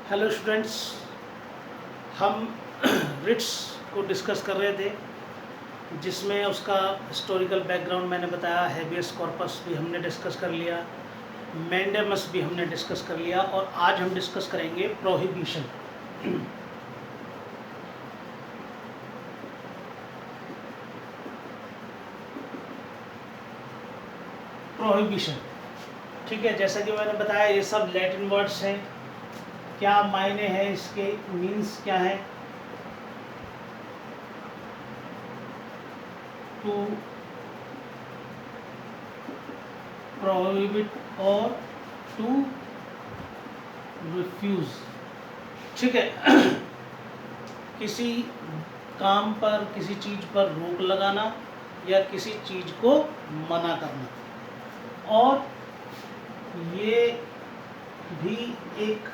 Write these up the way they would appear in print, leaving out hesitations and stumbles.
Hello students, हम Ritz को discuss कर रहे थे जिसमें उसका हिस्टोरिकल बैकग्राउंड मैंने बताया, हेबियस कॉर्पस भी हमने डिस्कस कर लिया, मैंडेमस भी हमने डिस्कस कर लिया और आज हम डिस्कस करेंगे प्रोहिबिशन। प्रोहिबिशन, ठीक है। जैसा कि मैंने बताया ये सब लैटिन वर्ड्स हैं। क्या मायने हैं इसके, मीन्स क्या है? टू प्रोहिबिट और टू रिफ्यूज, ठीक है। किसी काम पर, किसी चीज़ पर रोक लगाना या किसी चीज़ को मना करना। और ये भी एक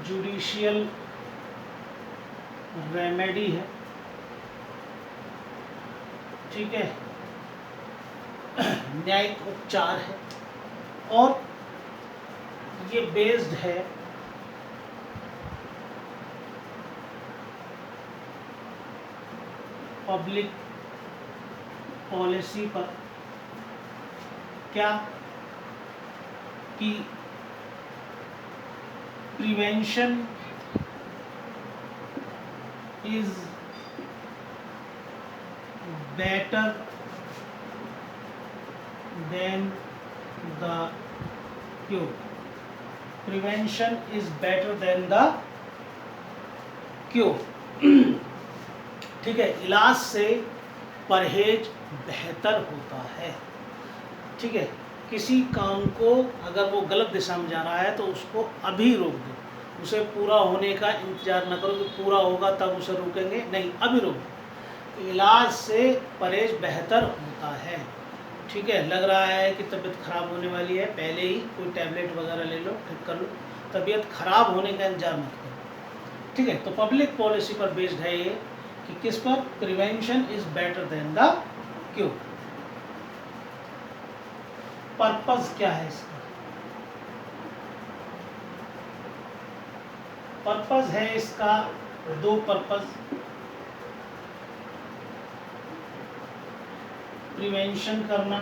जुडिशियल रेमेडी है, ठीक है, न्यायिक उपचार है और ये बेस्ड है पब्लिक पॉलिसी पर। क्या कि prevention is better than the cure. Prevention is better than the cure, ठीक है। इलाज से परहेज बेहतर होता है, ठीक है। किसी काम को अगर वो गलत दिशा में जा रहा है तो उसको अभी रोक दो, उसे पूरा होने का इंतजार न करो कि पूरा होगा तब उसे रोकेंगे, नहीं, अभी रोक दो। इलाज से परहेज बेहतर होता है, ठीक है। लग रहा है कि तबीयत खराब होने वाली है, पहले ही कोई टैबलेट वगैरह ले लो, ठीक कर लो। तबीयत खराब होने का इंतजार मत करो, ठीक है। तो पब्लिक पॉलिसी पर बेस्ड है ये कि किस पर? Prevention is better than the cure. Purpose क्या है इसका? पर्पस है इसका दो पर्पस। प्रिवेंशन करना,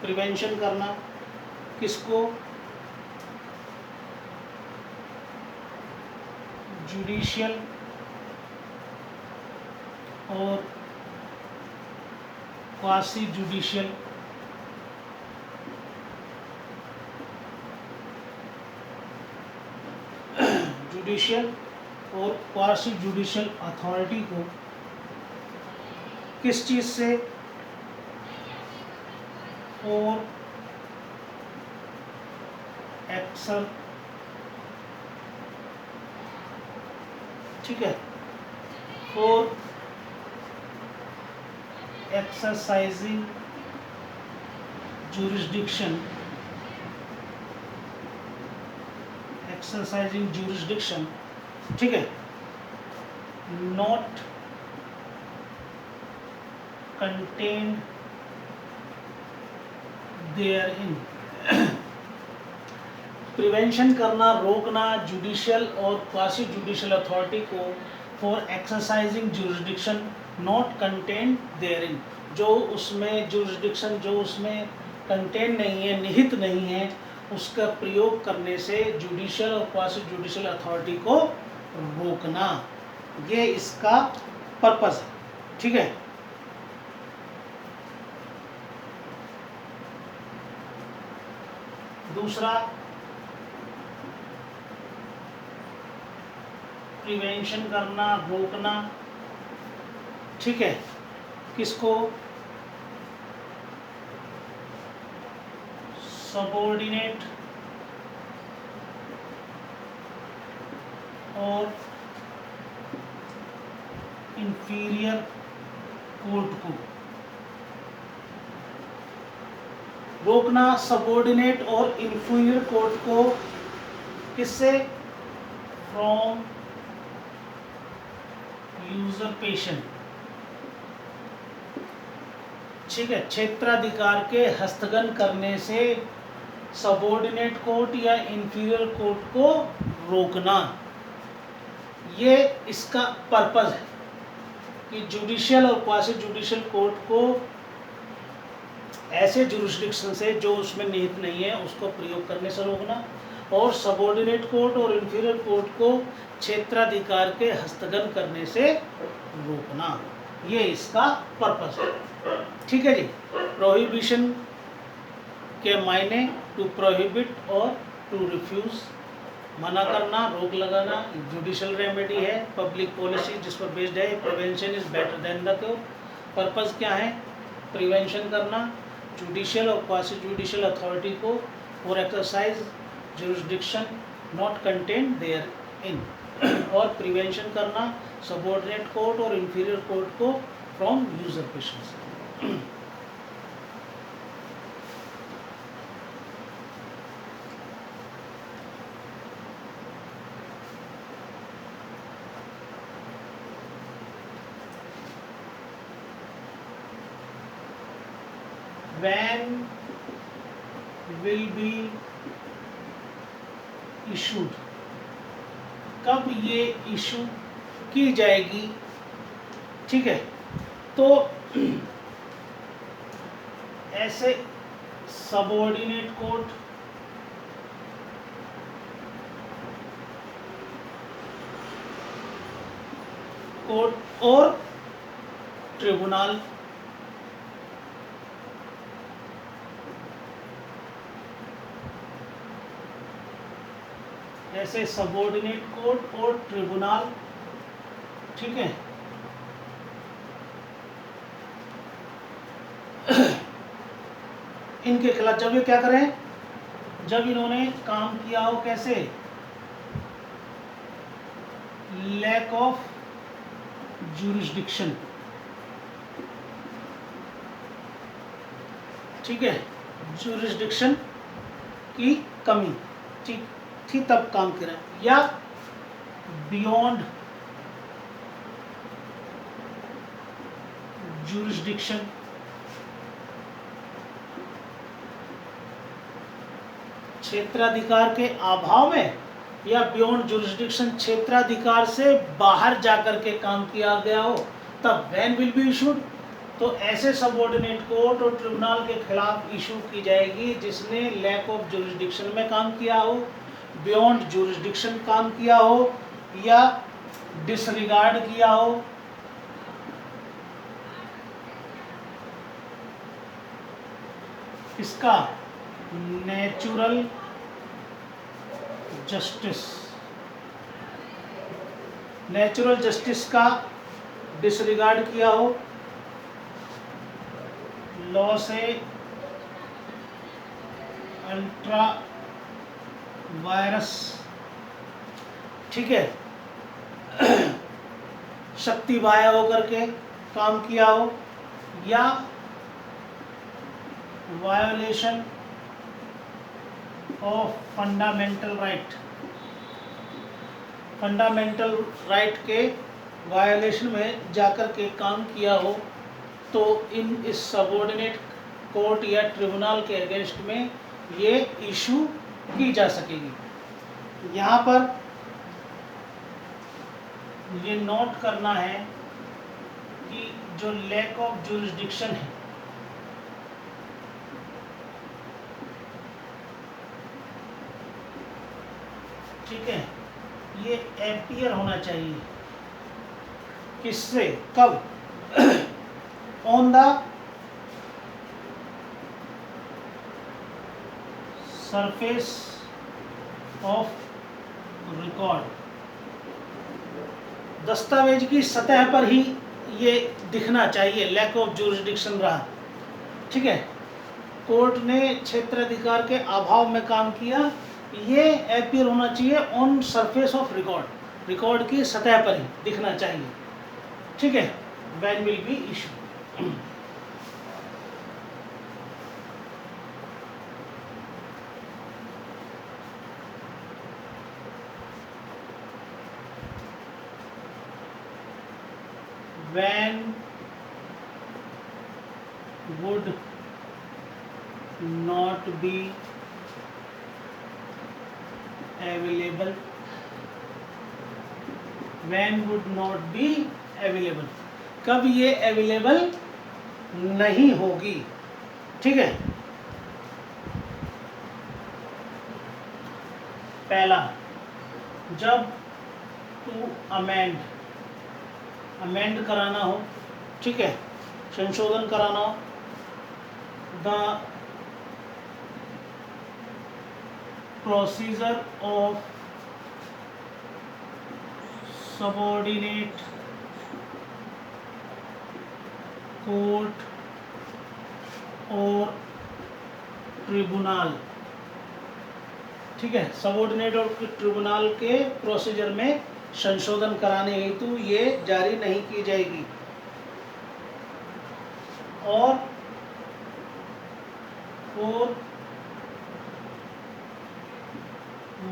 प्रिवेंशन करना किसको? जुडिशियल और क्वासी जुडिशियल जुडिशियल और क्वासी जुडिशियल अथॉरिटी को किस चीज़ से? और एक्सर, ठीक है, और एक्सरसाइजिंग jurisdiction, एक्सरसाइजिंग jurisdiction, ठीक है, not contained therein. Prevention करना, रोकना जुडिशियल और क्वासी जुडिशियल अथॉरिटी को for exercising jurisdiction not contained therein, जो उसमें jurisdiction, जो उसमें कंटेन नहीं है, निहित नहीं है, उसका प्रयोग करने से जुडिशियल और क्वासी जुडिशियल अथॉरिटी को रोकना, ये इसका पर्पस है, ठीक है। दूसरा, प्रिवेंशन करना, रोकना, ठीक है, किसको? सबऑर्डिनेट और इंफीरियर कोर्ट को। रोकना सबऑर्डिनेट और इंफीरियर कोर्ट को किससे? फ्रॉम यूजरपेशन, ठीक है, क्षेत्राधिकार के हस्तगत करने से सबऑर्डिनेट कोर्ट या इंफीरियर कोर्ट को रोकना, ये इसका पर्पस है कि जुडिशियल और क्वासी जुडिशियल कोर्ट को ऐसे जुरिस्डिक्शन से जो उसमें निहित नहीं है उसको प्रयोग करने से रोकना, और सबऑर्डिनेट कोर्ट और इंफीरियर कोर्ट को क्षेत्राधिकार के हस्तगत करने से रोकना, ये इसका पर्पस है। ठीक है जी। प्रोहिबिशन के मायने टू प्रोहिबिट और टू रिफ्यूज, मना करना, रोक लगाना। जुडिशियल रेमेडी है, पब्लिक पॉलिसी जिस पर बेस्ड है। Prevention is better than the cure, purpose क्या है, प्रिवेंशन करना जुडिशियल और क्वासी जुडिशियल अथॉरिटी को for exercise jurisdiction not contained therein, और प्रिवेंशन करना सबऑर्डिनेट कोर्ट और इंफीरियर कोर्ट को from usurpation. When will be issued, कब ये इशू की जाएगी। ठीक है, तो ऐसे सबऑर्डिनेट कोर्ट और ट्रिब्यूनल ऐसे सबऑर्डिनेट कोर्ट और ट्रिब्यूनल, ठीक है, इनके खिलाफ जब ये क्या करें, जब इन्होंने काम किया हो कैसे, लैक ऑफ जुरिस्डिक्शन, ठीक है, जुरिस्डिक्शन की कमी, ठीक थी तब काम करें, या बियॉन्ड जुरिस्डिक्शन, क्षेत्राधिकार के अभाव में, या बियॉन्ड जुरिस्डिक्शन क्षेत्राधिकार से बाहर जाकर के काम किया गया हो, तब व्हेन विल बी इशूड, तो ऐसे सबऑर्डिनेट कोर्ट और ट्रिब्यूनल के खिलाफ इशू की जाएगी जिसने लैक ऑफ जुरिस्डिक्शन में काम किया हो, बियॉन्ड जुरिस्डिक्शन काम किया हो, या डिसरिगार्ड किया हो, इसका नेचुरल जस्टिस, नेचुरल जस्टिस का डिसरिगार्ड किया हो, लॉ से अल्ट्रा वायरस, ठीक है, शक्ति बाह्य होकर के काम किया हो, या violation of fundamental right, fundamental right के वायोलेशन में जाकर के काम किया हो, तो इस सबऑर्डिनेट कोर्ट या ट्रिब्यूनल के अगेंस्ट में ये इशू की जा सकेगी। यहाँ पर ये नोट करना है कि जो लैक ऑफ जुरिस्डिक्शन है, ठीक है, ये एपियर होना चाहिए किससे, कब, on the surface of record, दस्तावेज की सतह पर ही ये दिखना चाहिए लैक ऑफ जुरिस्डिक्शन रहा। ठीक है, कोर्ट ने क्षेत्राधिकार के अभाव में काम किया, ये अपीयर होना चाहिए on surface of record, record की सतह पर ही दिखना चाहिए। ठीक है, when will be issue, when would not be available, when would not be available, कब ये अवेलेबल नहीं होगी। ठीक है, पहला, जब टू अमेंड कराना हो, ठीक है, संशोधन कराना हो, the procedure of subordinate court और ट्रिब्यूनल, ठीक है, सबऑर्डिनेट और ट्रिब्यूनल के प्रोसीजर में संशोधन कराने हेतु ये जारी नहीं की जाएगी। और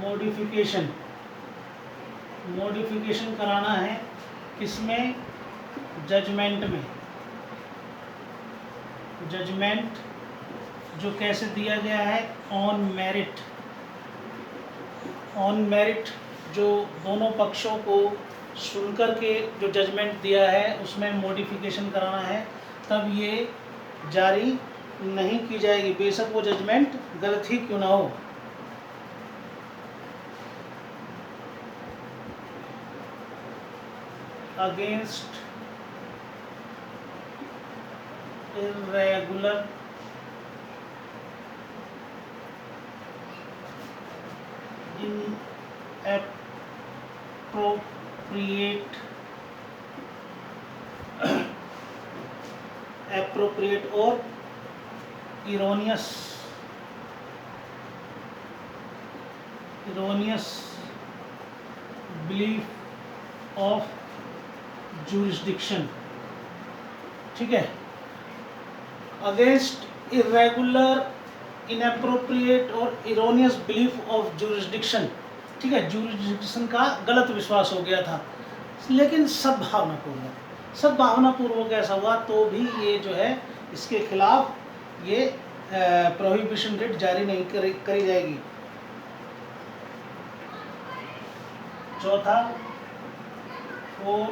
मॉडिफिकेशन कराना है, किसमें, जजमेंट में। जजमेंट जो कैसे दिया गया है, ऑन मेरिट, जो दोनों पक्षों को सुनकर के जो जजमेंट दिया है उसमें मॉडिफिकेशन कराना है, तब ये जारी नहीं की जाएगी, बेशक वो जजमेंट गलत ही क्यों ना हो। अगेंस्ट irregular appropriate और erroneous belief of jurisdiction, ठीक है, अगेंस्ट इरेगुलर, इनएप्रोप्रिएट और इरोनियस बिलीफ ऑफ जुरिस्डिक्शन, ठीक है, जुरिस्डिक्शन का गलत विश्वास हो गया था, लेकिन सद्भावनापूर्वक ऐसा हुआ तो भी ये जो है इसके खिलाफ ये प्रोहिबिशन रिट जारी नहीं करी जाएगी। चौथा, फॉर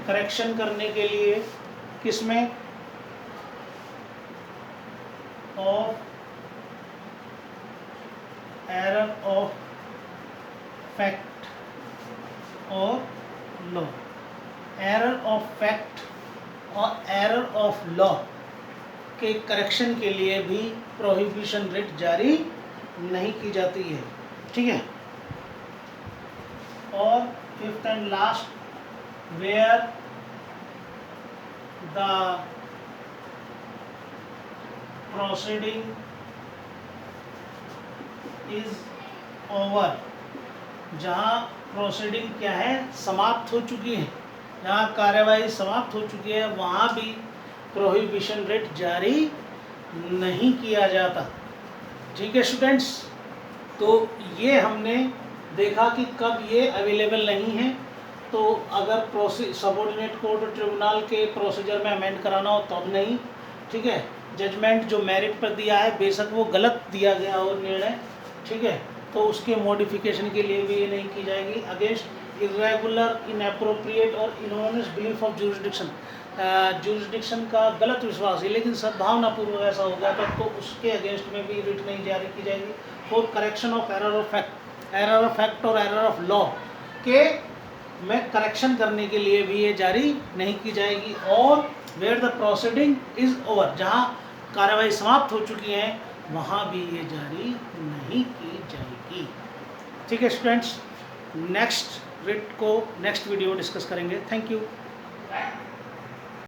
करेक्शन करने के लिए, किसमें, ऑफ एरर ऑफ फैक्ट और लॉ, एरर ऑफ फैक्ट और एरर ऑफ लॉ के करेक्शन के लिए भी प्रोहिबिशन रिट जारी नहीं की जाती है, ठीक है। और fifth and last, where the proceeding is over, जहाँ प्रोसीडिंग क्या है, समाप्त हो चुकी है, जहाँ कार्यवाही समाप्त हो चुकी है वहाँ भी प्रोहिबिशन रिट जारी नहीं किया जाता। ठीक है स्टूडेंट्स, तो ये हमने देखा कि कब ये अवेलेबल नहीं है, तो अगर सबऑर्डिनेट कोर्ट और ट्रिब्यूनल के प्रोसीजर में अमेंड कराना हो तब नहीं, ठीक है। जजमेंट जो मेरिट पर दिया है बेशक वो गलत दिया गया हो निर्णय, ठीक है, तो उसके मॉडिफिकेशन के लिए भी ये नहीं की जाएगी। अगेंस्ट इरेगुलर, इनएप्रोप्रिएट और इनऑनेस्ट बिलीफ ऑफ जुरिस्डिक्शन का गलत विश्वास है लेकिन सद्भावनापूर्वक ऐसा हो गया तब तो उसके अगेंस्ट में भी रिट नहीं जारी की जाएगी। For correction of error of fact और एरर ऑफ लॉ के में करेक्शन करने के लिए भी ये जारी नहीं की जाएगी। और where the proceeding is over, जहाँ कार्रवाई समाप्त हो चुकी है वहाँ भी ये जारी नहीं की जाएगी। ठीक है स्टूडेंट्स, नेक्स्ट रिट को नेक्स्ट वीडियो में डिस्कस करेंगे। Thank you.